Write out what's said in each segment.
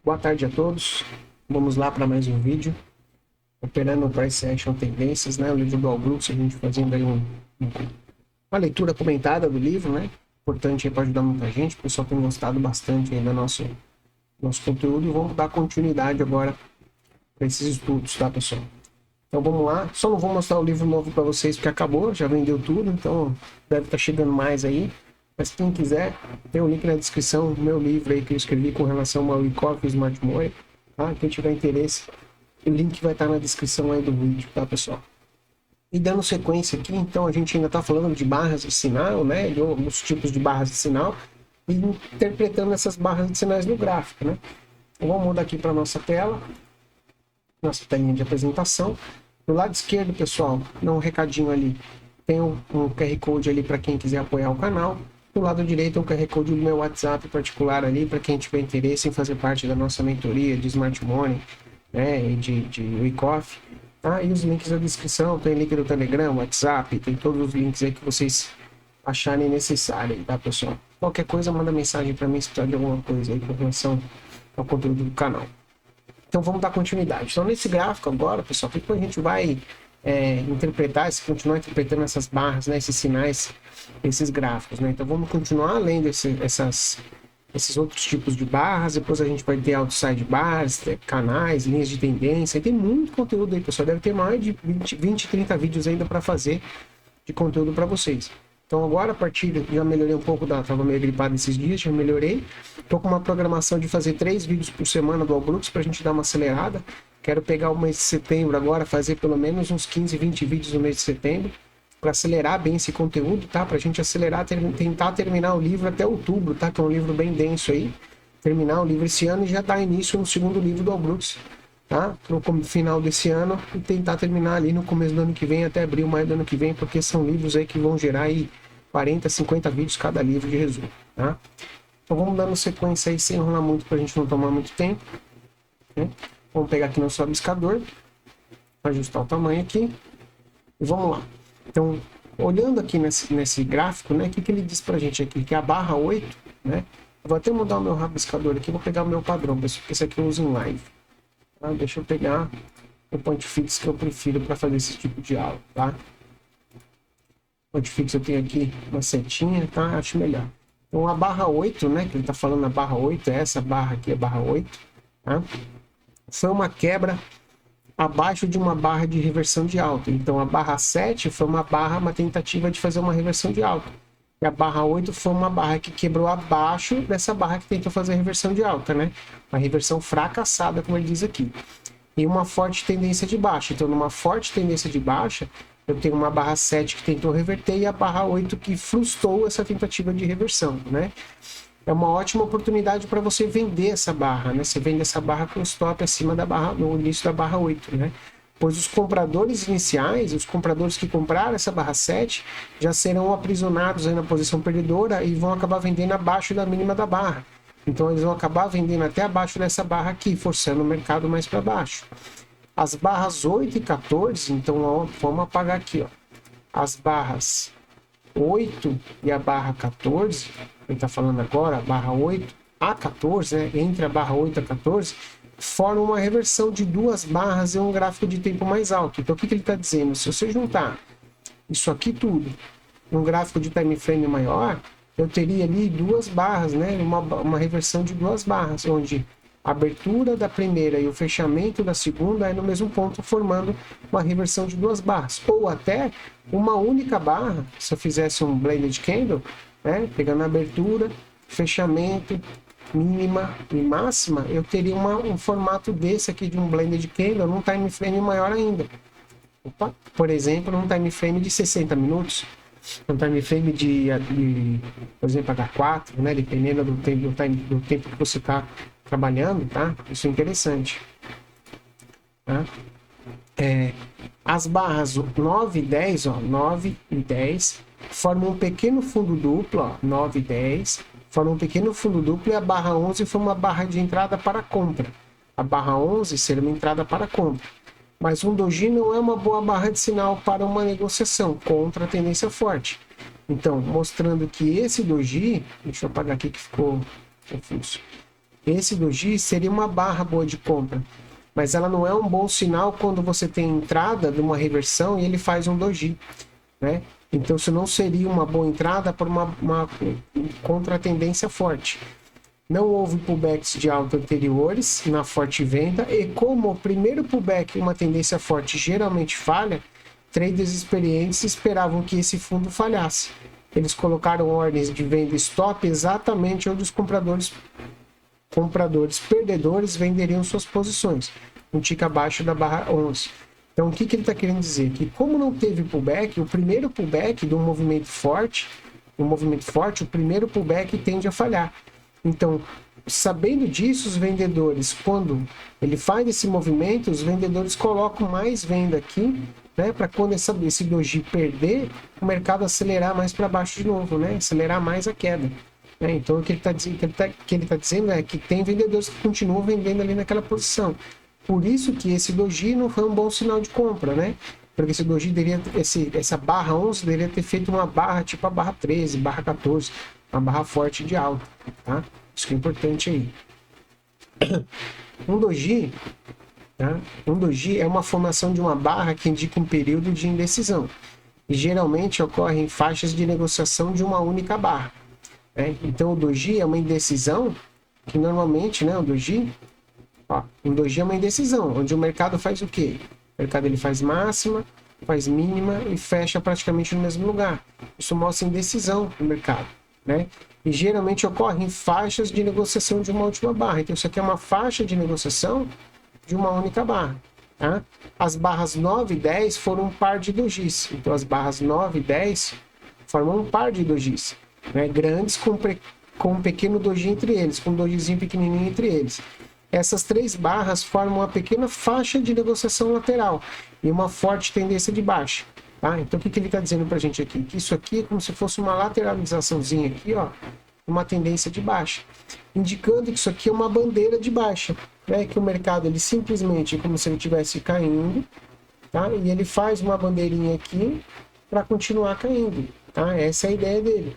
Boa tarde a todos. Vamos lá para mais um vídeo. Operando Price Action Tendências, né? O livro do Al Brooks, a gente fazendo aí uma leitura comentada do livro, né? Importante aí para ajudar muita gente. O pessoal tem gostado bastante aí do nosso conteúdo e vamos dar continuidade agora para esses estudos, tá, pessoal? Então vamos lá. Só não vou mostrar o livro novo para vocês porque acabou, já vendeu tudo, então deve estar chegando mais aí. Mas quem quiser, tem o link na descrição do meu livro aí que eu escrevi com relação ao Wyckoff e Smart Money, tá? Quem tiver interesse, o link vai estar na descrição aí do vídeo, tá, pessoal? E dando sequência aqui, então a gente ainda está falando de barras de sinal, né? De alguns tipos de barras de sinal e interpretando essas barras de sinais no gráfico, né? Então, vamos mudar aqui para nossa tela, nossa telinha de apresentação. Do lado esquerdo, pessoal, dá um recadinho ali. Tem um QR Code ali para quem quiser apoiar o canal. Do lado direito, um QR Code do meu WhatsApp particular ali para quem tiver interesse em fazer parte da nossa mentoria de Smart Money, né, e de Wyckoff. Tá? E os links na descrição, tem link do Telegram, WhatsApp, tem todos os links aí que vocês acharem necessário, tá, pessoal? Qualquer coisa, manda mensagem para mim se precisar de alguma coisa aí com relação ao conteúdo do canal. Então vamos dar continuidade. Então nesse gráfico agora, pessoal, o que a gente vai interpretar, continuar interpretando essas barras, né, esses sinais, esses gráficos, né? Então vamos continuar lendo esses outros tipos de barras. Depois a gente vai ter outside bars, canais, linhas de tendência. E tem muito conteúdo aí, pessoal. Deve ter mais de 20, 30 vídeos ainda para fazer de conteúdo para vocês. Então agora, a partir já melhorei um pouco, estava meio gripado esses dias, já melhorei. Estou com uma programação de fazer 3 vídeos por semana do Al Brooks para a gente dar uma acelerada. Quero pegar o mês de setembro agora, fazer pelo menos uns 15, 20 vídeos no mês de setembro, para acelerar bem esse conteúdo, tá? Para a gente acelerar, tentar terminar o livro até outubro, tá? Que é um livro bem denso aí. Terminar o livro esse ano e já dar início no segundo livro do Al Brooks, tá? No final desse ano e tentar terminar ali no começo do ano que vem, até abril, maio do ano que vem, porque são livros aí que vão gerar aí 40, 50 vídeos cada livro de resumo, tá? Então vamos dando sequência aí sem enrolar muito para a gente não tomar muito tempo, né? Vamos pegar aqui nosso rabiscador, ajustar o tamanho aqui e vamos lá. Então, olhando aqui nesse gráfico, né, o que ele diz pra gente aqui? Que a barra 8, né? Eu vou até mudar o meu rabiscador aqui, vou pegar o meu padrão, porque esse aqui eu uso em live. Tá? Deixa eu pegar o point fix que eu prefiro para fazer esse tipo de aula, tá? Point fix eu tenho aqui uma setinha, tá? Acho melhor. Então a barra 8, né, que ele tá falando a barra 8, é essa barra aqui, a barra 8, tá? Foi uma quebra abaixo de uma barra de reversão de alta. Então a barra 7 foi uma tentativa de fazer uma reversão de alta. E a barra 8 foi uma barra que quebrou abaixo dessa barra que tentou fazer a reversão de alta, né? Uma reversão fracassada, como ele diz aqui. E uma forte tendência de baixa. Então numa forte tendência de baixa, eu tenho uma barra 7 que tentou reverter e a barra 8 que frustrou essa tentativa de reversão, né? É uma ótima oportunidade para você vender essa barra, né? Você vende essa barra com stop acima da barra, no início da barra 8, né? Pois os compradores iniciais, os compradores que compraram essa barra 7, já serão aprisionados aí na posição perdedora e vão acabar vendendo abaixo da mínima da barra. Então eles vão acabar vendendo até abaixo dessa barra aqui, forçando o mercado mais para baixo. As barras 8 e 14, então ó, vamos apagar aqui, ó. As barras 8 e a barra 14, ele está falando agora, a barra 8 a 14, né? Entre a barra 8 a 14, formam uma reversão de duas barras em um gráfico de tempo mais alto. Então o que ele está dizendo? Se você juntar isso aqui tudo num gráfico de time frame maior, eu teria ali duas barras, né? Uma reversão de duas barras, onde a abertura da primeira e o fechamento da segunda é no mesmo ponto, formando uma reversão de duas barras. Ou até uma única barra, se eu fizesse um blended candle, né, pegando a abertura, fechamento, mínima e máxima, eu teria um formato desse aqui de um blended candle num time frame maior ainda. Opa, por exemplo, num time frame de 60 minutos, um time frame por exemplo, H4, né, dependendo do tempo que você está trabalhando, tá? Isso é interessante. Tá? As barras 9 e 10, ó, 9 e 10, formam um pequeno fundo duplo, ó, 9 e 10, formam um pequeno fundo duplo e a barra 11 foi uma barra de entrada para compra. A barra 11 será uma entrada para compra. Mas um doji não é uma boa barra de sinal para uma negociação contra a tendência forte. Então, mostrando que esse doji, deixa eu apagar aqui que ficou confuso. esse doji seria uma barra boa de compra, mas ela não é um bom sinal quando você tem entrada de uma reversão e ele faz um doji, né? Então isso não seria uma boa entrada por uma contra-tendência forte. Não houve pullbacks de alta anteriores na forte venda, e como o primeiro pullback em uma tendência forte geralmente falha, traders experientes esperavam que esse fundo falhasse. Eles colocaram ordens de venda stop exatamente onde os compradores perdedores venderiam suas posições, um tique abaixo da barra 11. Então, o que ele está querendo dizer? Que como não teve pullback, o primeiro pullback de um movimento forte, o primeiro pullback tende a falhar. Então, sabendo disso, os vendedores, quando ele faz esse movimento, os vendedores colocam mais venda aqui, né, para quando esse doji perder, o mercado acelerar mais para baixo de novo, né, acelerar mais a queda. Então, o que ele está dizendo é que tem vendedores que continuam vendendo ali naquela posição. Por isso que esse doji não foi um bom sinal de compra, né? Porque esse doji essa barra 11 deveria ter feito uma barra tipo a barra 13, barra 14, uma barra forte de alta, tá? Isso que é importante aí. Um doji, tá? Um doji é uma formação de uma barra que indica um período de indecisão. E geralmente ocorre em faixas de negociação de uma única barra. Então o doji é uma indecisão que normalmente, né, o doji é uma indecisão, onde o mercado faz o quê? O mercado ele faz máxima, faz mínima e fecha praticamente no mesmo lugar. Isso mostra indecisão no mercado, né? E geralmente ocorre em faixas de negociação de uma última barra. Então isso aqui é uma faixa de negociação de uma única barra, tá? As barras 9 e 10 foram um par de dojis. Então as barras 9 e 10 formam um par de dojis, né? Grandes com um pequeno doji entre eles, com um dojizinho pequenininho entre eles. Essas três barras formam uma pequena faixa de negociação lateral e uma forte tendência de baixa. Tá? Então, o que ele está dizendo para a gente aqui? Que isso aqui é como se fosse uma lateralizaçãozinha aqui, ó, uma tendência de baixa, indicando que isso aqui é uma bandeira de baixa, né? Que o mercado ele simplesmente é como se ele estivesse caindo, tá? E ele faz uma bandeirinha aqui para continuar caindo. Tá? Essa é a ideia dele,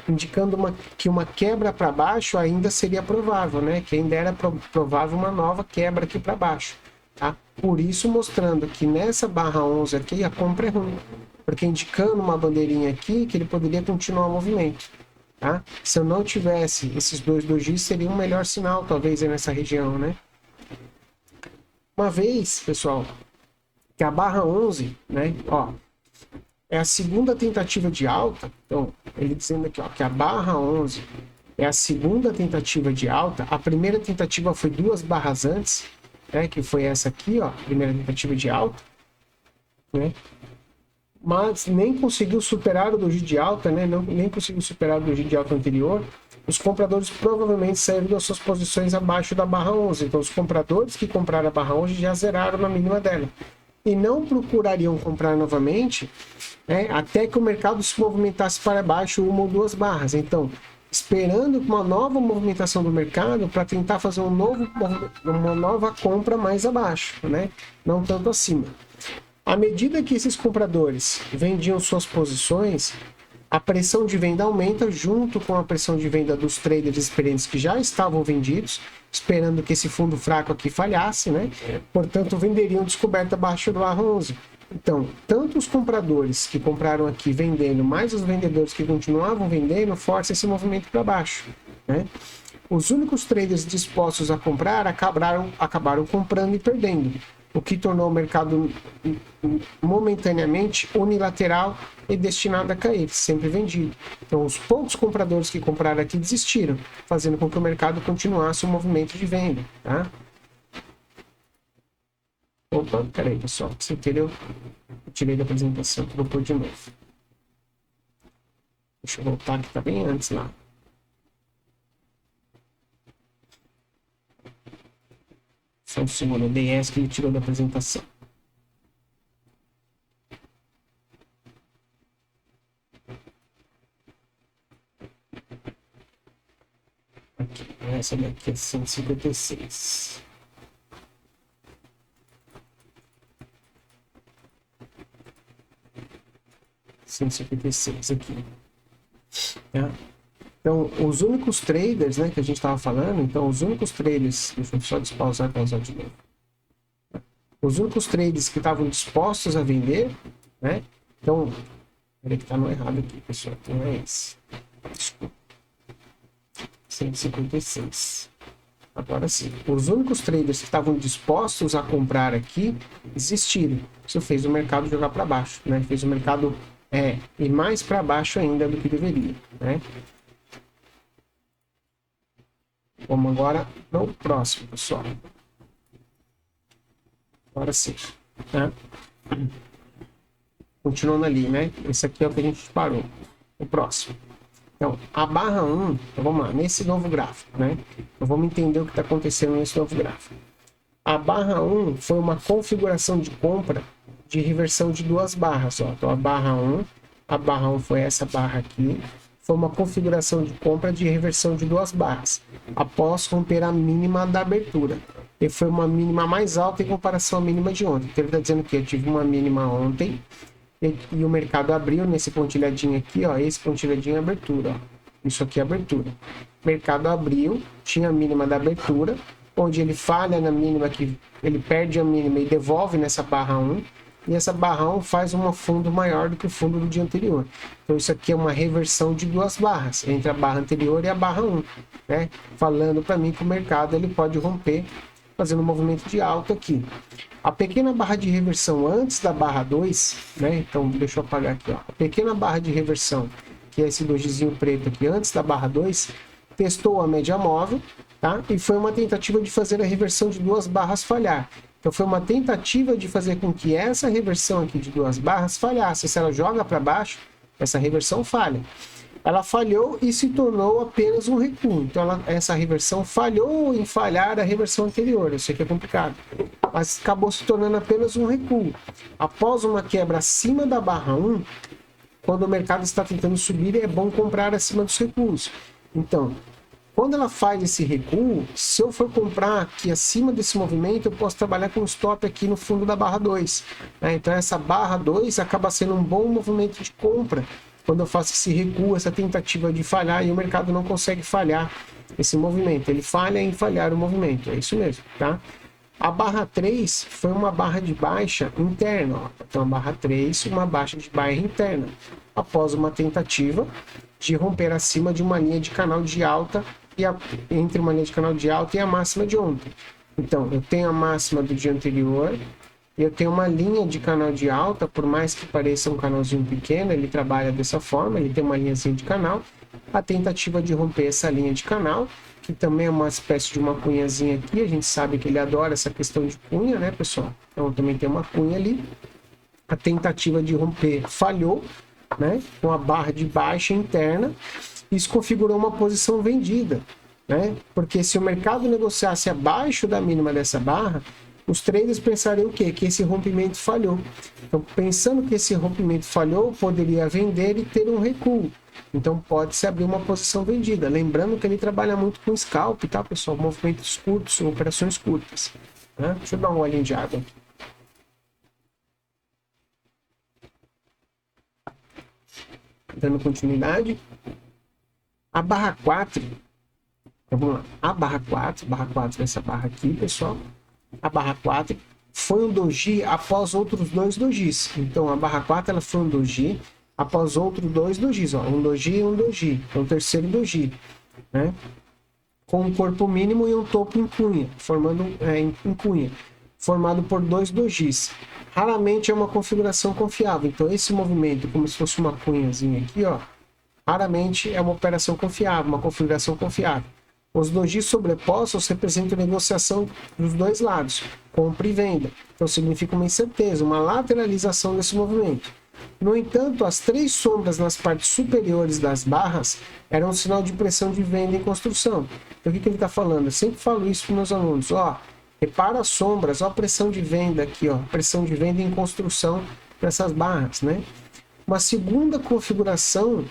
indicando que uma quebra para baixo ainda seria provável, né? Que ainda era provável uma nova quebra aqui para baixo, tá? Por isso mostrando que nessa barra 11 aqui a compra é ruim, porque indicando uma bandeirinha aqui que ele poderia continuar o movimento, tá? Se eu não tivesse esses dois dojis, seria um melhor sinal talvez aí nessa região, né? Uma vez, pessoal, que a barra 11, né? Ó, é a segunda tentativa de alta. Então, ele dizendo aqui, ó, que a barra 11 é a segunda tentativa de alta. A primeira tentativa foi 2 barras antes, né, que foi essa aqui, ó, primeira tentativa de alta, né? Mas nem conseguiu superar o doji de alta, né? Nem conseguiu superar o doji de alta anterior. Os compradores provavelmente saíram das suas posições abaixo da barra 11. Então, os compradores que compraram a barra 11 já zeraram na mínima dela. E não procurariam comprar novamente, né, até que o mercado se movimentasse para baixo uma ou 2 barras. Então, esperando uma nova movimentação do mercado para tentar fazer uma nova compra mais abaixo, né? Não tanto acima. À medida que esses compradores vendiam suas posições, a pressão de venda aumenta junto com a pressão de venda dos traders experientes que já estavam vendidos, esperando que esse fundo fraco aqui falhasse, né? Portanto, venderiam descoberta abaixo do barra 11. Então, tanto os compradores que compraram aqui vendendo, mais os vendedores que continuavam vendendo, força esse movimento para baixo, né? Os únicos traders dispostos a comprar acabaram comprando e perdendo, o que tornou o mercado momentaneamente unilateral e destinado a cair, sempre vendido. Então, os poucos compradores que compraram aqui desistiram, fazendo com que o mercado continuasse um movimento de venda, tá? Opa, peraí, pessoal, você entendeu? Eu tirei da apresentação, vou pôr de novo. Deixa eu voltar, que tá bem antes lá. Só um segundo, o DS que ele tirou da apresentação. Aqui, essa daqui é 156. Aqui. Tá? Então, os únicos traders, né, que a gente estava falando, então os únicos traders, deixa eu só despausar e pausar de novo. Os únicos traders que estavam dispostos a vender, né? Então, peraí que tá no errado aqui, pessoal. Então é esse. Desculpa. 156. Agora sim. Os únicos traders que estavam dispostos a comprar aqui existiram. Isso fez o mercado jogar para baixo, né? Fez o mercado ir mais para baixo ainda do que deveria, né? Vamos agora no próximo, pessoal. Agora sim. Né? Continuando ali, né? Esse aqui é o que a gente parou. O próximo. Então, a barra 1, então vamos lá, nesse novo gráfico, né? Então, vamos entender o que está acontecendo nesse novo gráfico. A barra 1 foi uma configuração de compra de reversão de duas barras. Ó. Então, a barra 1 foi essa barra aqui. Foi uma configuração de compra de reversão de duas barras, após romper a mínima da abertura. E foi uma mínima mais alta em comparação à mínima de ontem. Então, ele está dizendo que eu tive uma mínima ontem, e o mercado abriu nesse pontilhadinho aqui, ó, esse pontilhadinho é abertura, ó. Isso aqui é abertura. O mercado abriu, tinha a mínima da abertura, onde ele falha na mínima, que ele perde a mínima e devolve nessa barra 1, e essa barra 1 faz um fundo maior do que o fundo do dia anterior. Então isso aqui é uma reversão de duas barras, entre a barra anterior e a barra 1, né? Falando para mim que o mercado ele pode romper, fazendo um movimento de alta aqui. A pequena barra de reversão antes da barra 2, né? Então, deixa eu apagar aqui, ó. A pequena barra de reversão, que é esse dojizinho preto aqui, antes da barra 2, testou a média móvel, tá? E foi uma tentativa de fazer a reversão de duas barras falhar. Então, foi uma tentativa de fazer com que essa reversão aqui de duas barras falhasse. Se ela joga para baixo, essa reversão falha. Ela falhou e se tornou apenas um recuo. Então, essa reversão falhou em falhar a reversão anterior. Eu sei que é complicado, mas acabou se tornando apenas um recuo. Após uma quebra acima da barra 1, quando o mercado está tentando subir, é bom comprar acima dos recuos. Então, quando ela faz esse recuo, se eu for comprar aqui acima desse movimento, eu posso trabalhar com stop aqui no fundo da barra 2. Né? Então, essa barra 2 acaba sendo um bom movimento de compra quando eu faço esse recuo, essa tentativa de falhar, e o mercado não consegue falhar esse movimento. Ele falha em falhar o movimento, é isso mesmo, tá? A barra 3 foi uma barra de baixa interna, ó. Então a barra 3, uma baixa de baixa interna, após uma tentativa de romper acima de uma linha de canal de alta, entre uma linha de canal de alta e a máxima de ontem. Então, eu tenho a máxima do dia anterior, eu tenho uma linha de canal de alta, por mais que pareça um canalzinho pequeno, ele trabalha dessa forma, ele tem uma linhazinha de canal. A tentativa de romper essa linha de canal, que também é uma espécie de uma cunhazinha aqui, a gente sabe que ele adora essa questão de cunha, né, pessoal? Então também tem uma cunha ali. A tentativa de romper falhou, né, com a barra de baixa interna. Isso configurou uma posição vendida, né? Porque se o mercado negociasse abaixo da mínima dessa barra, os traders pensariam o quê? Que esse rompimento falhou. Então, pensando que esse rompimento falhou, poderia vender e ter um recuo. Então, pode-se abrir uma posição vendida. Lembrando que ele trabalha muito com scalp, tá, pessoal? Movimentos curtos, operações curtas. Né? Deixa eu dar um olhinho de água aqui. Dando continuidade. A barra 4. Então, vamos lá. A barra 4 essa barra aqui, pessoal. A barra 4 foi um doji após outros dois dojis. Então, a barra 4 ela foi um doji após outros dois dojis. Ó, um doji e um doji. Então, o terceiro doji. Né? Com um corpo mínimo e um topo em cunha. Formado por dois dojis. Raramente é uma configuração confiável. Então, esse movimento, como se fosse uma cunhazinha aqui, ó, raramente é uma operação confiável, uma configuração confiável. Os dojis sobrepostos representam negociação dos dois lados, compra e venda. Então significa uma incerteza, uma lateralização desse movimento. No entanto, as três sombras nas partes superiores das barras eram um sinal de pressão de venda em construção. Então o que ele está falando? Eu sempre falo isso para os meus alunos. Ó, repara as sombras, ó, a pressão de venda aqui, ó, pressão de venda em construção nessas barras, né? Uma segunda configuração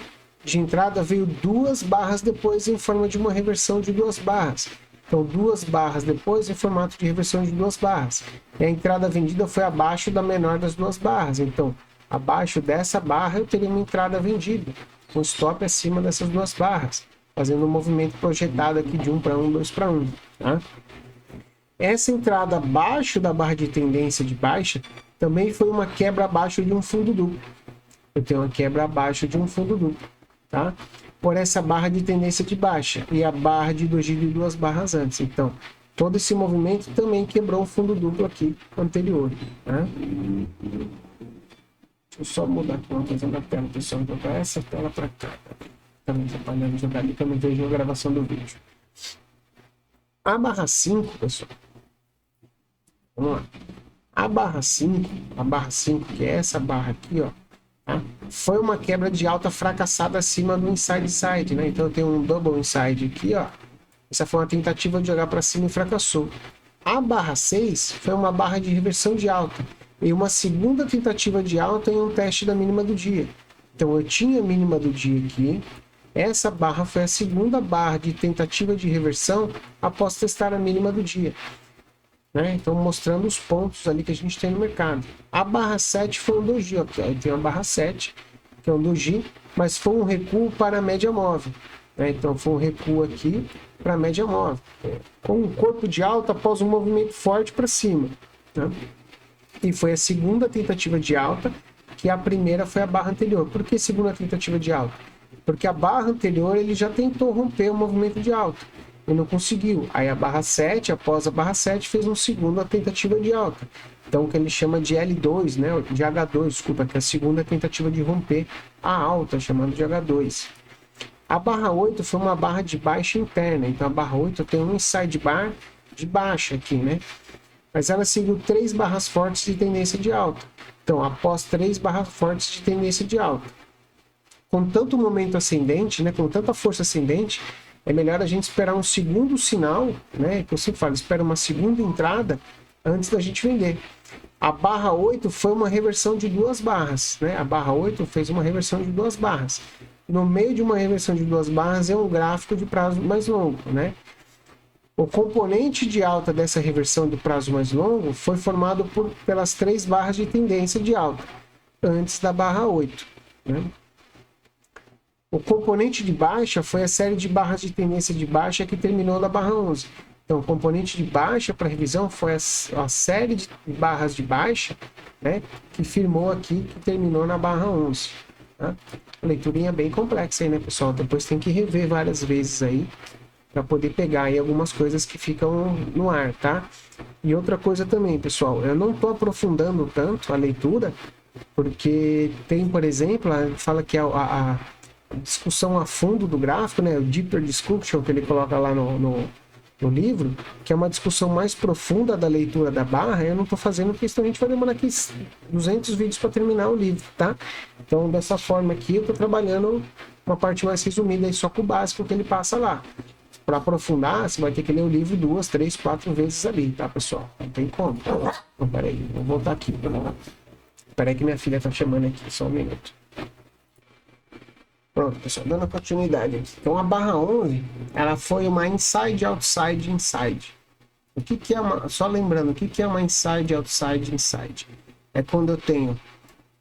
de entrada veio duas barras depois em forma de uma reversão de duas barras. Então, duas barras depois em formato de reversão de duas barras. E a entrada vendida foi abaixo da menor das duas barras. Então, abaixo dessa barra eu teria uma entrada vendida, um stop acima dessas duas barras. fazendo um movimento projetado aqui de 1 para 1, 2 para 1, tá? Essa entrada abaixo da barra de tendência de baixa também foi uma quebra abaixo de um fundo duplo. Eu tenho uma quebra abaixo de um fundo duplo, tá? Por essa barra de tendência de baixa e a barra de doji de 2 barras antes. Então, todo esse movimento também quebrou o fundo duplo aqui anterior, tá? Deixa eu só mudar aqui uma coisa na tela, pessoal. Então, para essa tela para cá. Tá me atrapalhando jogar ali que eu não vejo a gravação do vídeo. A barra 5, pessoal. Vamos lá. A barra 5, que é essa barra aqui, ó. Tá? Foi uma quebra de alta fracassada acima do inside side, né? Então eu tenho um double inside aqui, ó. Essa foi uma tentativa de jogar para cima e fracassou. A barra 6 foi uma barra de reversão de alta e uma segunda tentativa de alta em um teste da mínima do dia. Então eu tinha a mínima do dia aqui. Essa barra foi a segunda barra de tentativa de reversão após testar a mínima do dia, né? Então mostrando os pontos ali que a gente tem no mercado. A barra 7 foi um doji, ó. Aí tem a barra 7, que é um doji, mas foi um recuo para a média móvel, né? Então foi um recuo aqui para a média móvel, com um corpo de alta após um movimento forte para cima, né? E foi a segunda tentativa de alta, que a primeira foi a barra anterior. Por que segunda tentativa de alta? Porque a barra anterior ele já tentou romper o movimento de alta e não conseguiu. Aí a barra 7, após a barra 7, fez uma segunda tentativa de alta. Então, o que ele chama de L2, né? De H2, desculpa, que é a segunda tentativa de romper a alta, chamando de H2. A barra 8 foi uma barra de baixa interna. Então, a barra 8 tem um inside bar de baixa aqui, né? Mas ela seguiu 3 barras fortes de tendência de alta. Então, após 3 barras fortes de tendência de alta, com tanto momento ascendente, né, com tanta força ascendente, é melhor a gente esperar um segundo sinal, né, que eu sempre falo, espera uma segunda entrada antes da gente vender. A barra 8 foi uma reversão de 2 barras, né? A barra 8 fez uma reversão de 2 barras. No meio de uma reversão de 2 barras é um gráfico de prazo mais longo, né? O componente de alta dessa reversão de prazo mais longo foi formado pelas 3 barras de tendência de alta, antes da barra 8, né? O componente de baixa foi a série de barras de tendência de baixa que terminou na barra 11. Então, o componente de baixa para revisão foi a série de barras de baixa, né, que firmou aqui, que terminou na barra 11. Tá? Leiturinha bem complexa aí, né, pessoal? Depois tem que rever várias vezes aí, para poder pegar aí algumas coisas que ficam no ar, tá? E outra coisa também, pessoal, eu não estou aprofundando tanto a leitura, porque tem, por exemplo, fala que a discussão a fundo do gráfico, né, o deeper discussion que ele coloca lá no livro, que é uma discussão mais profunda da leitura da barra. Eu não estou fazendo porque senão a gente vai demorar aqui 200 vídeos para terminar o livro, tá? Então, dessa forma aqui, eu estou trabalhando uma parte mais resumida aí, só com o básico que ele passa lá. Para aprofundar, você vai ter que ler o livro 2, 3, 4 vezes ali, tá, pessoal? Não tem como. Então, peraí, vou voltar aqui. Peraí que minha filha tá chamando aqui, só um minuto. Pronto, pessoal, dando continuidade aqui. Então, a barra 11, ela foi uma inside, outside, inside. O que que é uma... Só lembrando, o que que é uma inside, outside, inside? É quando eu tenho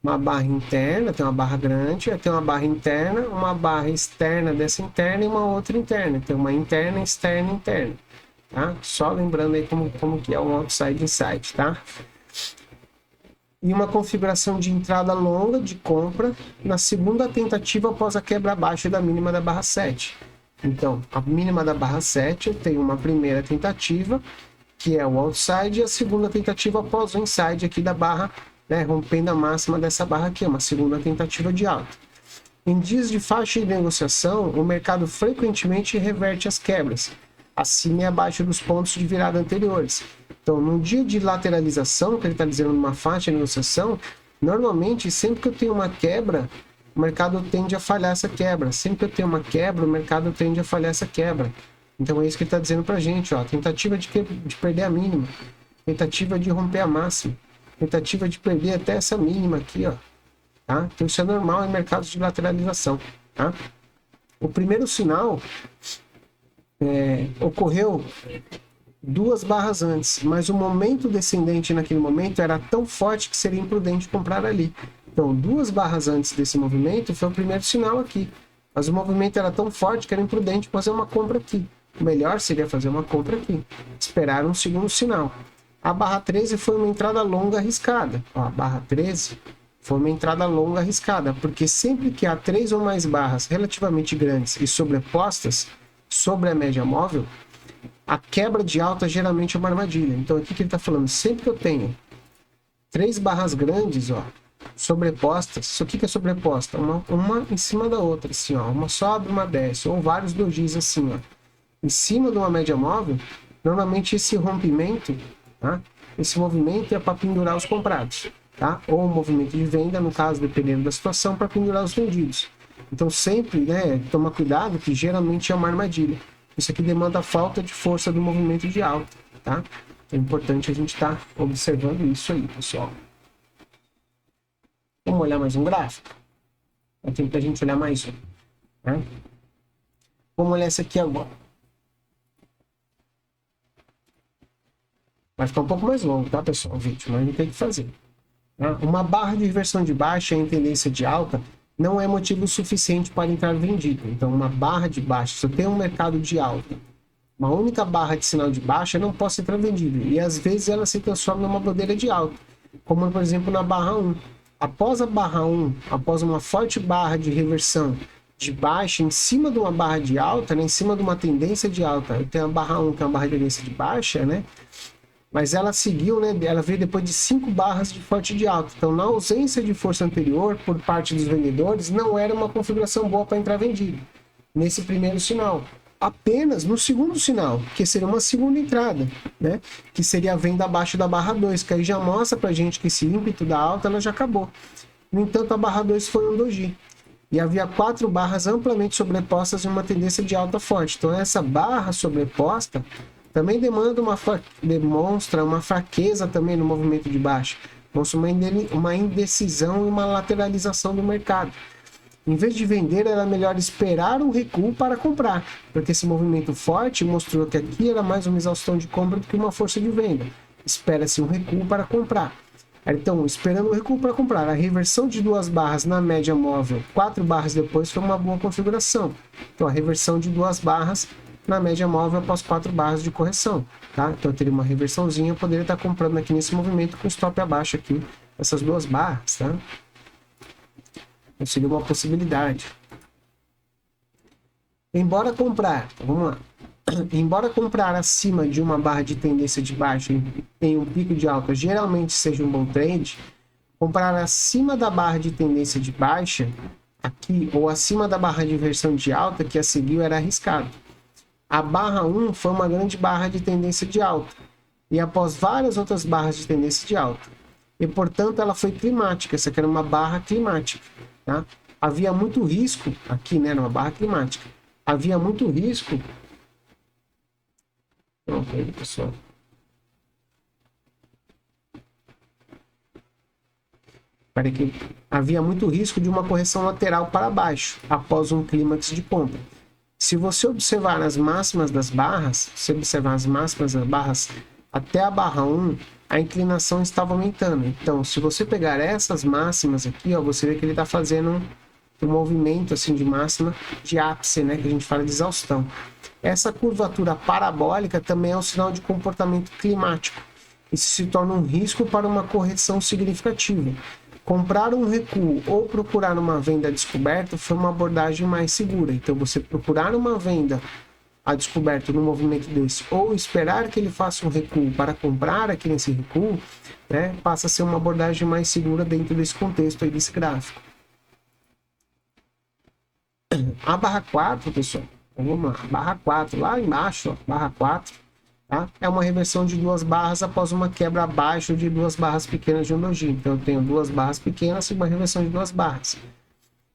uma barra interna, tem uma barra grande, eu tenho uma barra interna, uma barra externa dessa interna e uma outra interna. Tem uma interna, externa, interna. Tá? Só lembrando aí como que é um outside, inside, tá? E uma configuração de entrada longa de compra na segunda tentativa após a quebra abaixo da mínima da barra 7. Então, a mínima da barra 7, eu tenho uma primeira tentativa, que é o outside, e a segunda tentativa após o inside aqui da barra, né, rompendo a máxima dessa barra aqui, uma segunda tentativa de alta. Em dias de faixa de negociação, o mercado frequentemente reverte as quebras, acima e abaixo dos pontos de virada anteriores. Então, num dia de lateralização, que ele está dizendo numa faixa de negociação, normalmente, sempre que eu tenho uma quebra, o mercado tende a falhar essa quebra. Sempre que eu tenho uma quebra, o mercado tende a falhar essa quebra. Então, é isso que ele está dizendo para a gente, ó. Tentativa de perder a mínima, tentativa de romper a máxima, tentativa de perder até essa mínima aqui, ó. Tá? Então, isso é normal em mercados de lateralização, tá? O primeiro sinal ocorreu 2 barras antes, mas o momento descendente naquele momento era tão forte que seria imprudente comprar ali. Então, 2 barras antes desse movimento foi o primeiro sinal aqui. Mas o movimento era tão forte que era imprudente fazer uma compra aqui. O melhor seria fazer uma compra aqui, esperar um segundo sinal. A barra 13 foi uma entrada longa arriscada. Ó, a barra 13 foi uma entrada longa arriscada, porque sempre que há 3 ou mais barras relativamente grandes e sobrepostas sobre a média móvel, a quebra de alta geralmente é uma armadilha. Então aqui que ele está falando, sempre que eu tenho 3 barras grandes, ó, sobrepostas, isso aqui que é sobreposta, uma em cima da outra, assim, ó, uma sobe, uma desce, ou vários dojis assim, ó, em cima de uma média móvel, normalmente esse rompimento, tá? Esse movimento é para pendurar os comprados, tá? Ou um movimento de venda, no caso, dependendo da situação, para pendurar os vendidos. Então sempre, né, tomar cuidado, que geralmente é uma armadilha. Isso aqui demanda a falta de força do movimento de alta, tá? É importante a gente estar observando isso aí, pessoal. Vamos olhar mais um gráfico? Vai ter pra gente olhar mais um, né? Vamos olhar esse aqui agora. Vai ficar um pouco mais longo, tá, pessoal? O vídeo, mas não tem que fazer. Tá? Uma barra de reversão de baixa em tendência de alta não é motivo suficiente para entrar vendido. Então, uma barra de baixa, se eu tenho um mercado de alta, uma única barra de sinal de baixa, eu não posso entrar vendido. E às vezes ela se transforma numa bandeira de alta, como por exemplo na barra 1. Após a barra 1, após uma forte barra de reversão de baixa em cima de uma barra de alta, né, em cima de uma tendência de alta, eu tenho a barra 1 que é uma barra de tendência de baixa, né? Mas ela seguiu, né? Ela veio depois de 5 barras de forte de alta. Então, na ausência de força anterior por parte dos vendedores, não era uma configuração boa para entrar vendido nesse primeiro sinal. Apenas no segundo sinal, que seria uma segunda entrada, né? Que seria a venda abaixo da barra 2, que aí já mostra pra gente que esse ímpeto da alta ela já acabou. No entanto, a barra 2 foi um doji. E havia 4 barras amplamente sobrepostas em uma tendência de alta forte. Então, essa barra sobreposta também demonstra uma fraqueza também no movimento de baixa. Mostra uma indecisão e uma lateralização do mercado. Em vez de vender, era melhor esperar um recuo para comprar, porque esse movimento forte mostrou que aqui era mais uma exaustão de compra do que uma força de venda. Espera-se um recuo para comprar. Então, esperando o recuo para comprar, a reversão de 2 barras na média móvel, 4 barras depois, foi uma boa configuração. Então, a reversão de 2 barras na média móvel após 4 barras de correção, tá? Então eu teria uma reversãozinha, eu poderia estar comprando aqui nesse movimento com stop abaixo aqui, essas 2 barras, tá? Então seria uma possibilidade. Embora comprar, vamos lá, embora comprar acima de uma barra de tendência de baixa em um pico de alta geralmente seja um bom trade, comprar acima da barra de tendência de baixa aqui ou acima da barra de inversão de alta que a seguiu era arriscado. A barra 1 foi uma grande barra de tendência de alta, e após várias outras barras de tendência de alta. E, portanto, ela foi climática, essa aqui era uma barra climática. Tá? Havia muito risco, aqui, né, numa barra climática, havia muito risco... Pronto, aí, pessoal. Havia muito risco de uma correção lateral para baixo, após um clímax de compra. Se você observar as máximas das barras, até a barra 1, a inclinação estava aumentando. Então, se você pegar essas máximas aqui, ó, você vê que ele está fazendo um movimento assim, de máxima de ápice, né, que a gente fala de exaustão. Essa curvatura parabólica também é um sinal de comportamento climático. Isso se torna um risco para uma correção significativa. Comprar um recuo ou procurar uma venda a descoberto foi uma abordagem mais segura. Então, você procurar uma venda a descoberto no movimento desse ou esperar que ele faça um recuo para comprar aqui nesse recuo, né, passa a ser uma abordagem mais segura dentro desse contexto aí desse gráfico. A barra 4, pessoal, vamos lá, a barra 4, lá embaixo, ó, barra 4, tá? É uma reversão de 2 barras após uma quebra abaixo de 2 barras pequenas de um doji. Então, eu tenho 2 barras pequenas e uma reversão de 2 barras.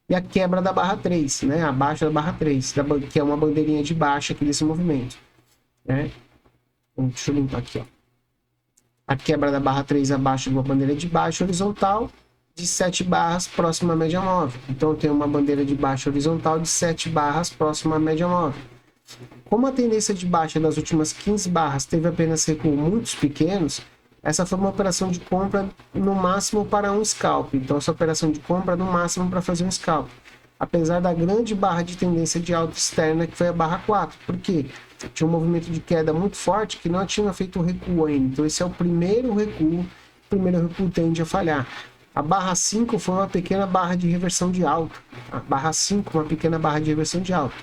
E a quebra da barra 3, né? Abaixo da barra 3, que é uma bandeirinha de baixa aqui desse movimento. Né? Então, deixa eu limpar aqui, ó. A quebra da barra 3 abaixo de uma bandeira de baixa horizontal de 7 barras próxima à média móvel. Então, eu tenho uma bandeira de baixa horizontal de 7 barras próxima à média móvel. Como a tendência de baixa das últimas 15 barras teve apenas recuos muito pequenos, essa foi uma operação de compra no máximo para um scalp. Então, essa operação de compra no máximo para fazer um scalp. apesar da grande barra de tendência de alta externa, que foi a barra 4. Por quê? Tinha um movimento de queda muito forte que não tinha feito o recuo ainda. Então esse é o primeiro recuo. O primeiro recuo tende a falhar. A barra 5 foi uma pequena barra de reversão de alta. A barra 5, uma pequena barra de reversão de alta,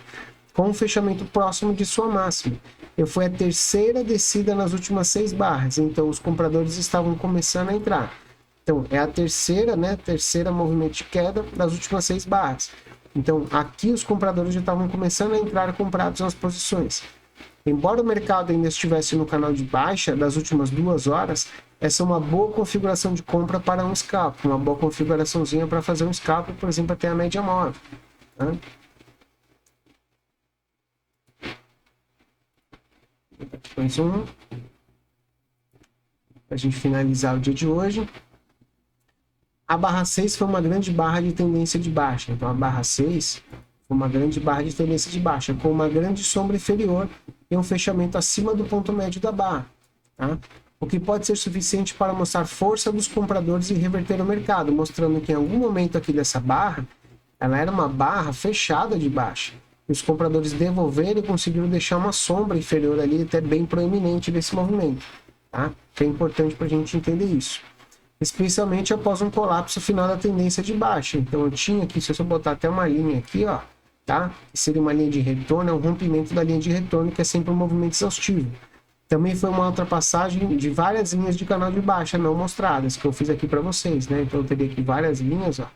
com um fechamento próximo de sua máxima. Foi a terceira descida nas últimas 6 barras. Então os compradores estavam começando a entrar. Então é a terceira, né? Terceira movimento de queda das últimas 6 barras. Então aqui os compradores já estavam começando a entrar comprados nas posições. Embora o mercado ainda estivesse no canal de baixa das últimas 2 horas, essa é uma boa configuração de compra para um scalp, uma boa configuraçãozinha para fazer um scalp, por exemplo, até a média móvel. Tá? Mais um. Para a gente finalizar o dia de hoje. A barra 6 foi uma grande barra de tendência de baixa. Então a barra 6 foi uma grande barra de tendência de baixa, com uma grande sombra inferior e um fechamento acima do ponto médio da barra. Tá? O que pode ser suficiente para mostrar força dos compradores e reverter o mercado, mostrando que em algum momento aqui dessa barra, ela era uma barra fechada de baixa. E os compradores devolveram e conseguiram deixar uma sombra inferior ali, até bem proeminente desse movimento. Tá? Que é importante para a gente entender isso. Especialmente após um colapso final da tendência de baixa. Então eu tinha aqui, se eu botar até uma linha aqui, ó, tá? Que seria uma linha de retorno, é um rompimento da linha de retorno, que é sempre um movimento exaustivo. Também foi uma ultrapassagem de várias linhas de canal de baixa não mostradas, que eu fiz aqui para vocês, né? Então eu teria aqui várias linhas, ó,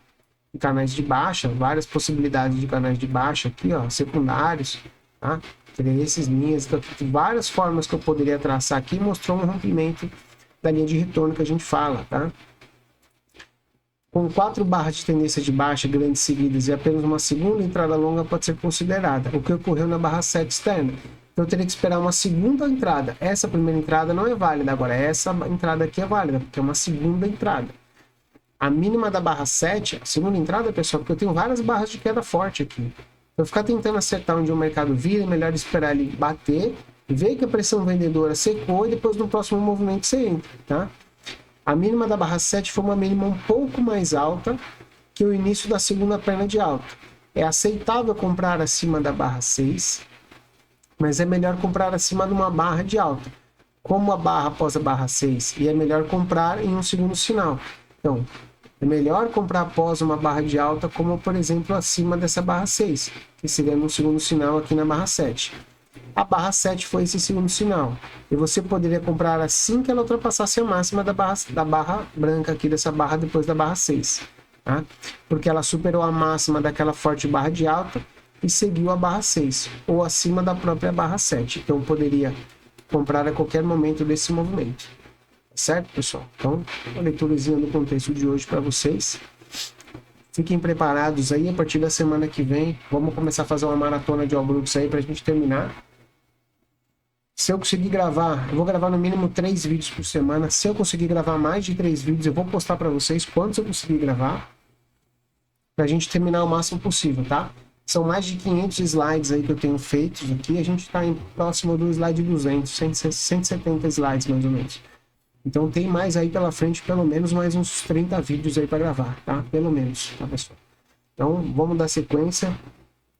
de canais de baixa, várias possibilidades de canais de baixa aqui, ó, secundários, tá? Teria essas linhas, então várias formas que eu poderia traçar aqui, mostrou um rompimento da linha de retorno que a gente fala, tá? Com 4 barras de tendência de baixa grandes seguidas e apenas uma segunda entrada longa pode ser considerada, o que ocorreu na barra 7 externa. Então eu teria que esperar uma segunda entrada. Essa primeira entrada não é válida, agora essa entrada aqui é válida, porque é uma segunda entrada. A mínima da barra 7, a segunda entrada, pessoal, porque eu tenho várias barras de queda forte aqui. Então ficar tentando acertar onde o mercado vira, é melhor esperar ele bater, ver que a pressão vendedora secou e depois no próximo movimento você entra, tá? A mínima da barra 7 foi uma mínima um pouco mais alta que o início da segunda perna de alta. É aceitável comprar acima da barra 6, mas é melhor comprar acima de uma barra de alta. Como a barra após a barra 6, e é melhor comprar em um segundo sinal. Então, é melhor comprar após uma barra de alta, como por exemplo acima dessa barra 6, que seria no segundo sinal aqui na barra 7. A barra 7 foi esse segundo sinal. E você poderia comprar assim que ela ultrapassasse a máxima da barra branca aqui, dessa barra depois da barra 6. Tá? Porque ela superou a máxima daquela forte barra de alta e seguiu a barra 6, ou acima da própria barra 7. Então poderia comprar a qualquer momento desse movimento. Certo, pessoal? Então, uma leiturazinha do contexto de hoje para vocês. Fiquem preparados aí, a partir da semana que vem, vamos começar a fazer uma maratona de All Brooks aí para a gente terminar. Se eu conseguir gravar, eu vou gravar no mínimo 3 vídeos por semana. Se eu conseguir gravar mais de 3 vídeos, eu vou postar para vocês quantos eu conseguir gravar, para a gente terminar o máximo possível, tá? São mais de 500 slides aí que eu tenho feitos aqui. A gente está próximo do slide 200, 170 slides mais ou menos. Então tem mais aí pela frente, pelo menos mais uns 30 vídeos aí para gravar, tá? Pelo menos, tá, pessoal? Então vamos dar sequência,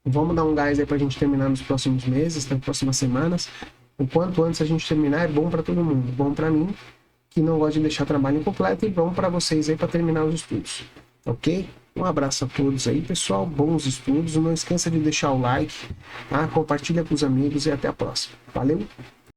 vamos dar um gás aí para a gente terminar nos próximos meses, nas próximas semanas. O quanto antes a gente terminar é bom para todo mundo. Bom para mim, que não gosta de deixar trabalho incompleto, e bom para vocês aí para terminar os estudos. Ok? Um abraço a todos aí, pessoal. Bons estudos. Não esqueça de deixar o like, tá? Compartilha com os amigos e até a próxima. Valeu!